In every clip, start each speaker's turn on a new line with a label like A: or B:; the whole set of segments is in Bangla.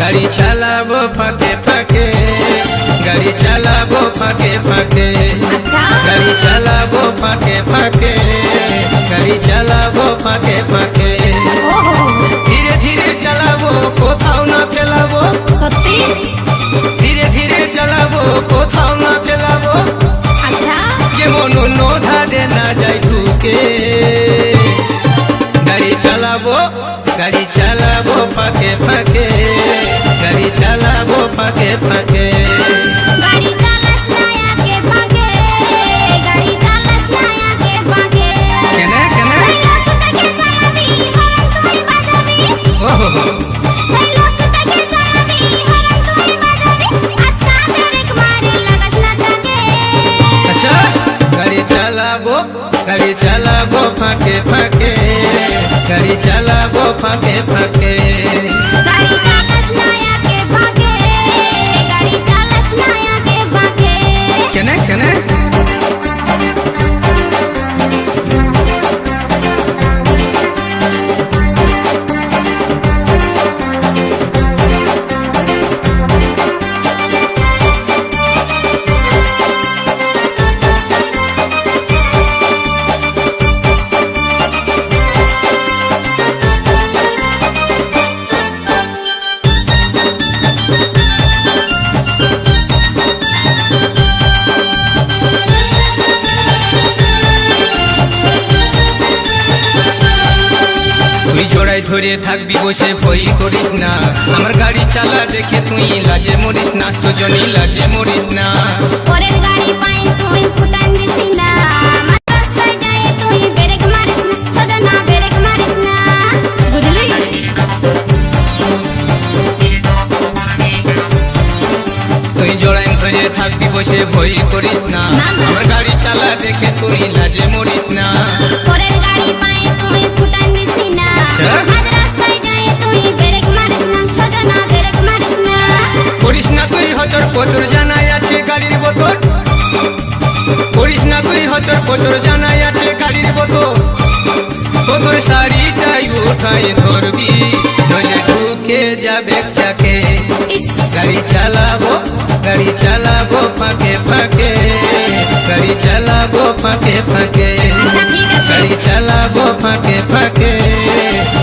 A: গাড়ি চালাবো ফাঁকে ফাঁকে, গাড়ি চালাবো ফাঁকে ফাঁকে, গাড়ি চালাবো ফাঁকে ফাঁকে, গাড়ি চালাবো ফাঁকে ফাঁকে, ধীরে ধীরে চালাবো কোথাও না ফেলাবো,
B: সত্যি
A: ধীরে ধীরে চালাবো কোথাও না ফেলাবো, যেমন অন্য ধারে না যায় ঢুকে। গাড়ি চালাবো, গাড়ি চালাবো ফাঁকে ফাঁকে, গাড়ি চালাবো ফাঁকে ফাঁকে।
B: গাড়ি চালাস না আগে ভাগে, গাড়ি চালাস না আগে ভাগে,
A: কেনে কেনে
B: ওই লোকটাকে চালাবি হরন তুই বাজাবি,
A: ওহো
B: ওই লোকটাকে চালাবি হরন তুই বাজাবি, আজকা ব্রেক মারি লাগাস না জাগে।
A: আচ্ছা গাড়ি চালাবো, গাড়ি চালাবো ফাঁকে ফাঁকে, গাড়ি চালাবো ফাঁকে ফাঁকে।
B: গাড়ি চালাস না আগে ভাগে, গাড়ি চালাস না আগে ভাগে,
A: কেনে কেনে তুই জোড়ায় ধরে থাকবি বসে ভয় করিস না, আমার গাড়ি চালা দেখে তুই লাজে মরিস না, সুজনী লাজে মরিস না।
B: পরের গাড়ি পাই তুই ফুটান দিস না, আমার রাস্তায় যায় তুই ব্রেক মারিস না, সজনা ব্রেক মারিস না, বুঝলি?
A: তুই জোড়ায় ধরে থাকবি বসে ভয় করিস না, আমার গাড়ি চালা দেখে তুই লাজে মরিস না।
B: পরের গাড়ি পাই তুই ফুটান দিস না, আজ রাস্তায় যায় তুই ব্রেক মারিস না, সজনা ব্রেক মারিস না,
A: করিস না তুই হচর পচর, জানাই আছে গাড়ির বোতল, করিস না তুই হচর পচর, জানাই আছে গাড়ির বোতল, তোর শাড়িটাই উঠাই ধরবি নইলে ঢুকে যাবে চাকে।
B: ইস
A: গাড়ি চালাবো, গাড়ি চালাবো ফাঁকে ফাঁকে, গাড়ি চালাবো ফাঁকে ফাঁকে,
B: আচ্ছা ঠিক আছে।
A: গাড়ি চালাবো ফাঁকে ফাঁকে,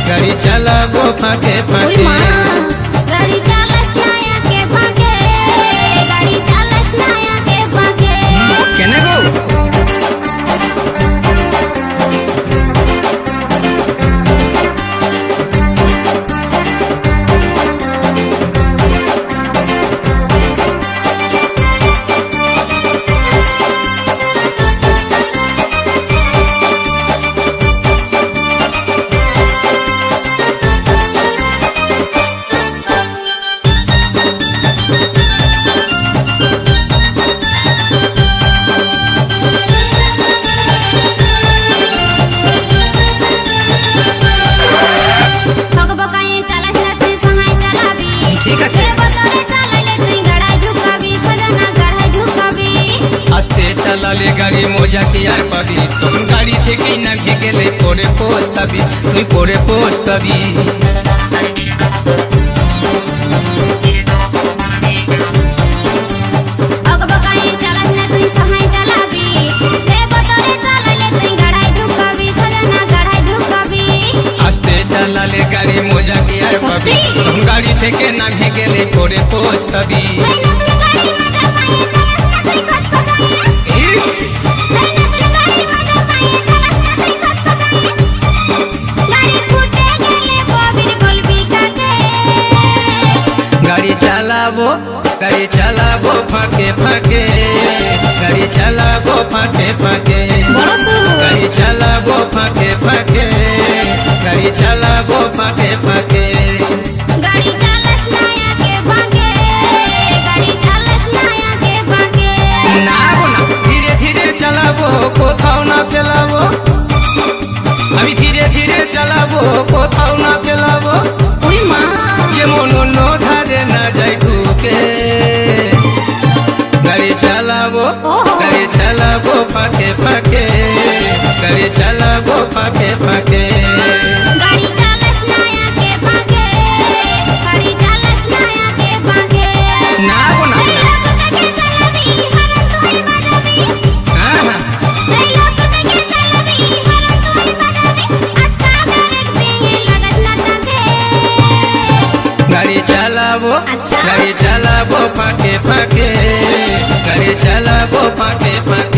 A: গাড়ি চালাবো ফাঁকে
B: ওই
A: ফাঁকে।
B: মা গাড়ি চালাস না আগে ভাগে, গাড়ি চালাস না আগে ভাগে,
A: কেনে গো
B: বকবকায়ে চালাস না তুই সহায় চালাবি,
A: ঠিক আছে।
B: বতরে চালাইলে তুই গাড়ায় ঢুকাবি, সজনা গাড়ায় ঢুকাবি,
A: আস্তে চালালে গাড়ি মজা কি আর পাবি, তখন গাড়ি থেকেই নামে গেলে পরে পস্তাবি, তুই পরে পস্তাবি।
B: বকবকায়ে চালাস না তুই সহায় চালাবি, বতরে চালাইলে তুই গাড়ায় ঢুকাবি, সজনা গাড়ায় ঢুকাবি,
A: আস্তে চালালে গাড়ি মজা কি আর পাবি, তখন গাড়ি থেকে নামে গেলে পরে পস্তাবি।
B: এই নতুন গাড়ি মজা পাইয়ে চালাস না তুই খচখচায়ে,
A: ইস!
B: এই নতুন গাড়ি মজা পাইয়ে চালাস না তুই খচখচায়ে, গাড়ি ফুটে গেলে ববির বলবি কাকে।
A: গাড়ি চালাবো, গাড়ি চালাবো ফাঁকে ফাঁকে, গাড়ি চালাবো ফাঁকে ফাঁকে, গাড়ি চালাবো ফাঁকে ফাঁকে, গাড়ি চালাবো ফাঁকে ফাঁকে।
B: গাড়ি চালাস না আগে ভাগে, গাড়ি চালাস না আগে ভাগে,
A: না গো না, ধীরে ধীরে চালাবো কোথাও না ফেলাবো, আমি ধীরে ধীরে চালাবো কোথাও না ফেলাবো,
B: ওই মা
A: যেমন অন্য ধারে না যায় ঢুকে। গাড়ি চালাবো, গাড়ি চালাবো ফাঁকে ফাঁকে, গাড়ি চালাবো ফাঁকে ফাঁকে।
B: গাড়ি চালাস না আগে ভাগে, গাড়ি চালাস না আচ্ছা
A: গাড়ি চালাবো ফাঁকে ফাঁকে গাড়ি চালাবো ফাঁকে ফাঁকে